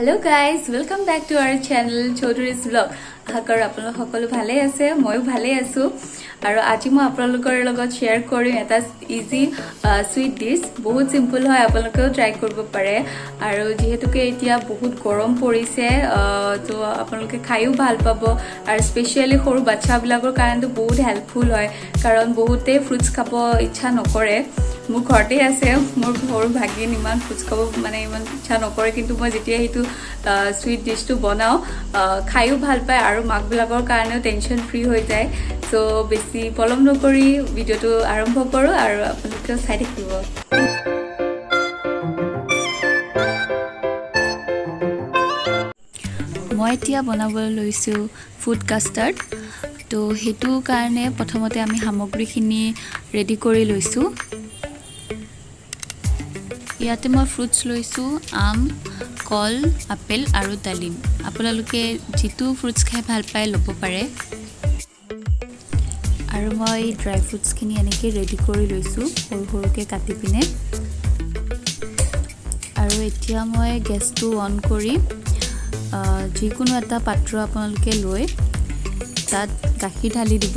Hello guys welcome back to our channel Chaudhary's blog. आशा करो आपलोक सकलो भाले आछे मयो भाले आछो आरो আজি মই आपलोকৰ লগত शेयर কৰিম এটা इजी स्वीट डिश बहुत सिंपल হয় आपलोकेও ট্ৰাই কৰিব পাৰে আৰু যেহেতুকে এতিয়া বহুত গৰম পৰিছে তো आपलोকে খাইও ভাল পাব আৰু স্পেশালি সৰু বাচ্চাবিলাকৰ কাৰণে বহুত হেল্পফুল হয় কাৰণ বহুতে ফ্ৰুটস খাব ইচ্ছা নকৰে মোৰ ঘৰতে আছে মোৰ সৰু ভাগিন ইমান ফ্ৰুটস খাব মানে ইমান ইচ্ছা নকৰে কিন্তু মই যেতিয়া হেতু स्वीट डिश तो बनाओ खाइयो ভাল পায় আৰু মাকবিলাকৰ কাৰণে টেনশন ফ্ৰী হৈ যায় সো বেছি পলম নকৰি ভিডিওটো আৰম্ভ কৰো আৰু আপোনালোকে চাই থাকিব। মই এতিয়া বনাবলৈ লৈছো ফুড কাস্টাৰ্ড তো হেতু কাৰণে প্ৰথমতে আমি সামগ্ৰীখিনি ৰেডি কৰি লৈছো। ইয়াতে মই ফ্ৰুটস লৈছো আম কল আপেল আৰু ডালিম আপোনালোকে যেটো ফ্ৰুটস খাই ভাল পায় লব পাৰে আৰু মই ড্ৰাই ফ্ৰুটস খিনি এনেকৈ ৰেডি কৰি লৈছো সৰু সৰুকৈ কাটি পিনে আৰু এতিয়া মই গেছটো অন কৰি যিকোনো এটা পাত্ৰ আপোনালোকে লৈ তাত গাখীৰ ঢালি দিব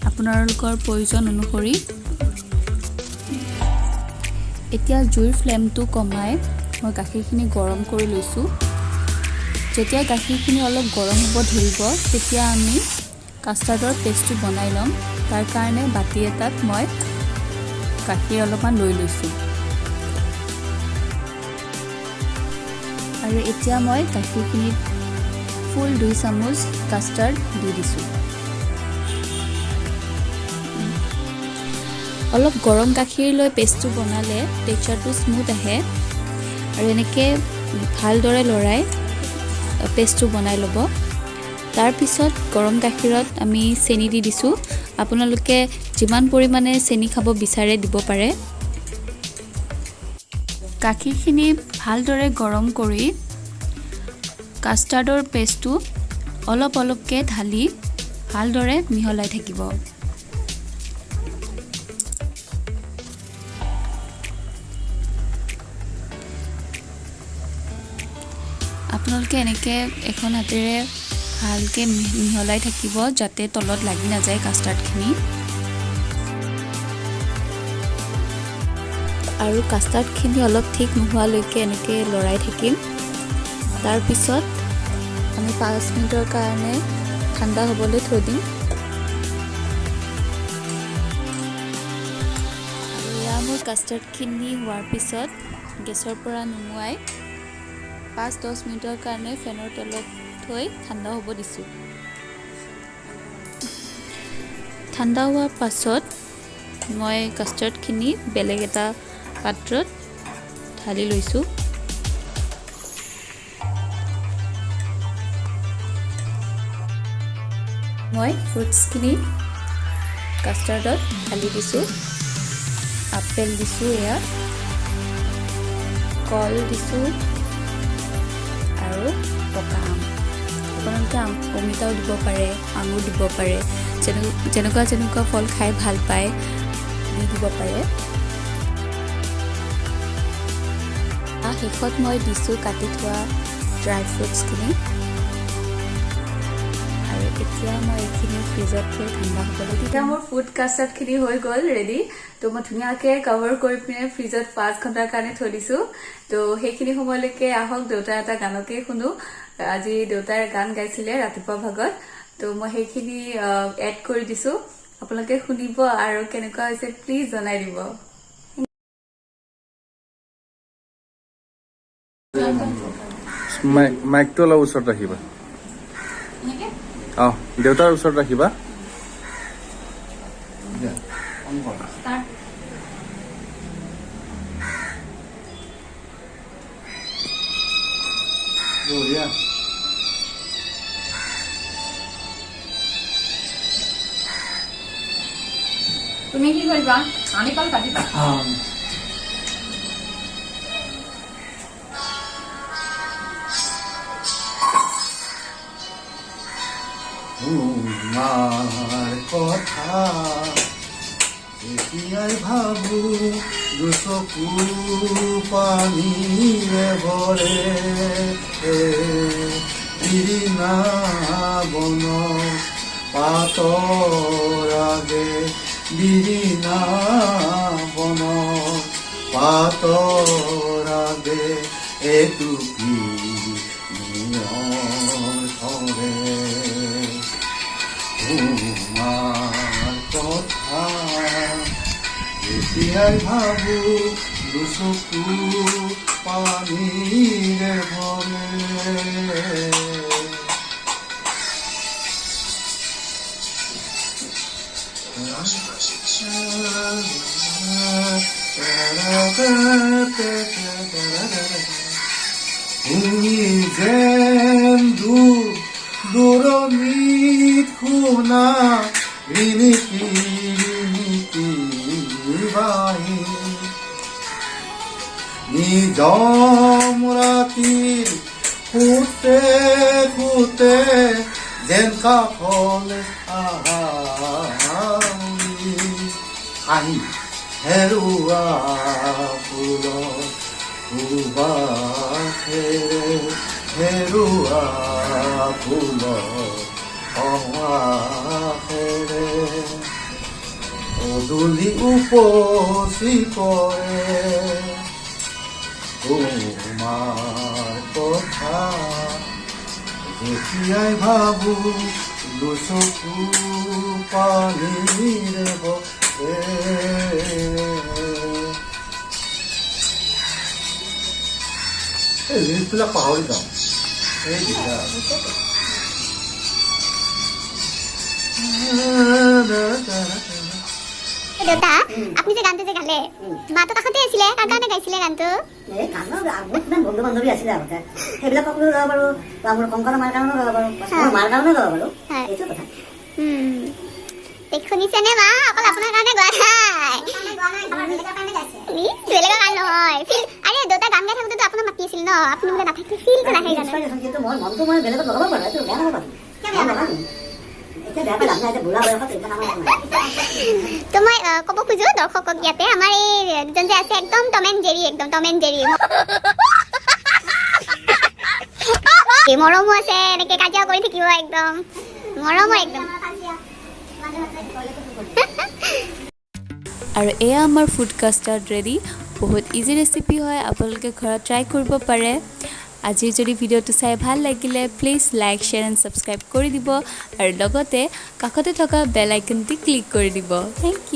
আপোনালোকৰ প্ৰয়োজন অনুসৰি। এতিয়া জুইৰ ফ্লেমটো কমাই মই গাখীৰখিনি গৰম কৰি লৈছো। যেতিয়া গাখীৰখিনি অলপ গৰম হ'ব ধৰিব তেতিয়া আমি কাস্টাৰ্ডৰ পেষ্টটো বনাই লম। তাৰ কাৰণে বাটি এটাত মই গাখীৰ অলপমান লৈ লৈছো আৰু এতিয়া মই গাখীৰখিনিত ফুল 2 চামুচ কাস্টাৰ্ড দি দিছো। অলপ গৰম গাখীৰ লৈ পেষ্টটো বনালে টেক্সচাৰটো স্মুথ আহে আৰু এনেকে ভালদৰে লৰাই পেষ্টটো বনাই ল'ব। তাৰ পিছত গৰম গাখীৰত আমি চেনি দি দিছো আপোনালোকে যিমান পৰিমাণে চেনি খাব বিচাৰে দিব পাৰে। গাখীৰখিনি ভালদৰে গৰম কৰি কাস্টাৰ্ডৰ পেষ্টটো অলপ অলপকৈ ঢালি ভালদৰে মিহলাই থাকিব। আপোনালোকে এনেকে এখন হাতেৰে ভালকৈ মিহলাই থাকিব যাতে তলত লাগি নাযায় কাস্টাৰ্ডখিনি আৰু কাস্টাৰ্ডখিনি অলপ ঠিক নোহোৱালৈকে এনেকে লৰাই থাকিম। তাৰ পিছত আমি 5 মিনিটৰ কাৰণে ঠাণ্ডা হ'বলৈ থৈ দিম আৰু এয়া মোৰ কাস্টাৰ্ডখিনি হোৱাৰ পিছত গেছৰ পৰা নুমুৱাই 5-10 মিনিটৰ কাৰণে ফেনৰ তলত থৈ ঠাণ্ডা হ'ব দিছো। ঠাণ্ডা হোৱাৰ পাছত মই কাস্টাৰ্ডখিনি বেলেগ এটা পাত্ৰত ঢালি লৈছো। মই ফ্ৰুটছখিনি কাস্টাৰ্ডত ঢালি দিছো। আপেল দিছো এয়া কল দিছো আৰু পকা আম আপোনালোকে অমিতাও দিব পাৰে আঙুৰ দিব পাৰে যেনেকুৱা ফল খাই ভাল পায় দি দিব পাৰে। শেষত মই দিছো কাটি থোৱা ড্ৰাই ফ্ৰুটছখিনি আৰু এতিয়া মই এইখিনি ফ্ৰিজত থৈ ঠাণ্ডা হ'বলৈ দিম। এতিয়া মোৰ ফুড কাস্টাৰ্ডখিনি হৈ গ'ল ৰেডি তো মই ধুনীয়াকৈ কভাৰ কৰি পিনে ফ্ৰিজত 5 ঘণ্টাৰ কাৰণে থৈ দিছো। তো সেইখিনি সময়লৈকে আহক দেউতাৰ এটা গানকে শুনো। আজি দেউতাৰ গান গাইছিলে ৰাতিপুৱা ভাগত তো মই সেইখিনি এড কৰি দিছো আপোনালোকে শুনিব আৰু কেনেকুৱা হৈছে প্লিজ জনাই দিব। মাইকটো অলপ ওচৰত ৰাখিবা দেউতাৰ ওচৰত ৰাখিবা। তুমি কি কৰিবা আমি কল কাটিবা তোমাৰ কথা এতিয়াই ভাবো দুচকু পানীৰে ভৰে বিৰিণা বন পাতৰ আগে বিৰিণা বন পাতৰ আগে এইটো কি নিয়ৰ ধৰে তোমাৰ কথা এতিয়াই ভাবো দুচকু পানীৰে ভৰে তুমি যেন দূৰণিত শুনা ৰিণিকি ৰিণিকি বাহি নিজম ৰাতিৰ শুতে শুতে যেন কাষলে আহি হেৰুৱা ফুলৰ সুবাসেৰে হেৰুৱা ফুলৰ সমাসেৰে পদূলি উপচি পৰে তোমাৰ কথা যেতিয়াই ভাবো দুচকু পানীৰে ভৰে এই লিষ্টবিলাক পাহৰি যাওঁ এই দিগদাৰ দেউতা আপুনি যে গানটো যে গালে মাতো কাষতে আছিলে কাৰ কাৰণে গাইছিলে গানটো এই গানৰ বহুত ইমান বন্ধু বান্ধৱী আছিলে আগতে সেইবিলাকক লৈ গাব পাৰোঁ বা মোৰ কংকনৰ মাৰ কাৰণেও গাব পাৰোঁ মোৰ মাৰ কাৰণেও গাব পাৰোঁ এইটো কথা শুনিছেনে মা অকল আপোনাৰ কাৰণে গোৱা নাই বেলেগৰ কাৰণে নহয় আৰে দেউতা গান গাই থাকোঁতে আপোনাৰ মাতি আছিল ন আপুনি বোলে নাথাকিলে ফিলটো নাহে গান কিন্তু মই মনটো মই বেলেগত লগাব পাৰোঁ এইটো বেয়া নহ'ব এতিয়া বেয়া পাই লাভ নাই এতিয়া বুঢ়া বয়সত এতিয়া নামাৰ তো মই ক'ব খোজো দৰ্শকক ইয়াতে আমাৰ এই দুজন যে আছে একদম টম এণ্ড জেৰী মৰমো আছে এনেকে কাজিয়া কৰি থাকিব একদম মৰমো একদম আৰু এয়া আমাৰ ফুড কাষ্টাৰ্ড ৰেডি বহুত ইজি ৰেচিপি হয় আপোনালোকে ঘৰত ট্ৰাই কৰিব পাৰে আজিৰ যদি ভিডিঅ'টো চাই ভাল লাগিলে please like share and subscribe কৰি দিব আৰু লগতে কাষতে থকা বেল আইকনটি ক্লিক কৰি দিব থেংক ইউ